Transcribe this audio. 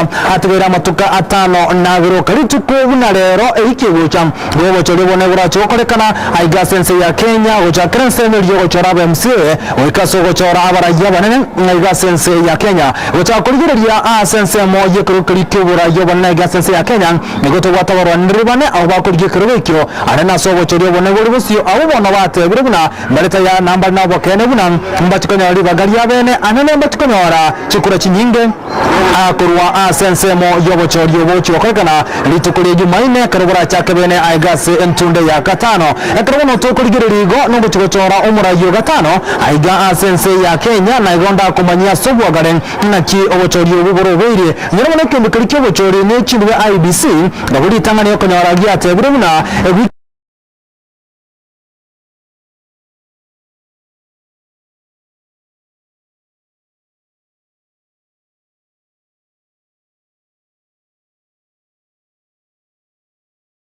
gukorwa atwira matuka atano na guruka rituko buna rero iki gucha gobo chori bone gura chokorekana aiga sense ya Kenya gocha krense ndio gochora BMCA wikaso gochora abarajya banene aiga sense ya Kenya gocha kurigiria sense moje kurukiri kibura yo bone aiga sense ya Kenya nigoto gwatabarwa ndiribane aho bakurije kirubikyo arena so gochori bone guri busio abo bona bate biribuna mareta ya namba nabo kene buna mbatikanya ari bagari abene anene mbatikanyora chikura chinyinge akurwa sense mo yobo chori yobo chokorekana litukuri Jumaine karubura chake bene aigase entunde ya gatano ekarwono tukurigiririgo no guchora umurayo gatano aiga sense ya Kenya na igonda kumanyia sobwagare nachi obochori obuboro beire nyirabone kende kirikyo bochori ne chindwe IBC ngaburi tangani yo konyoragia tebure buna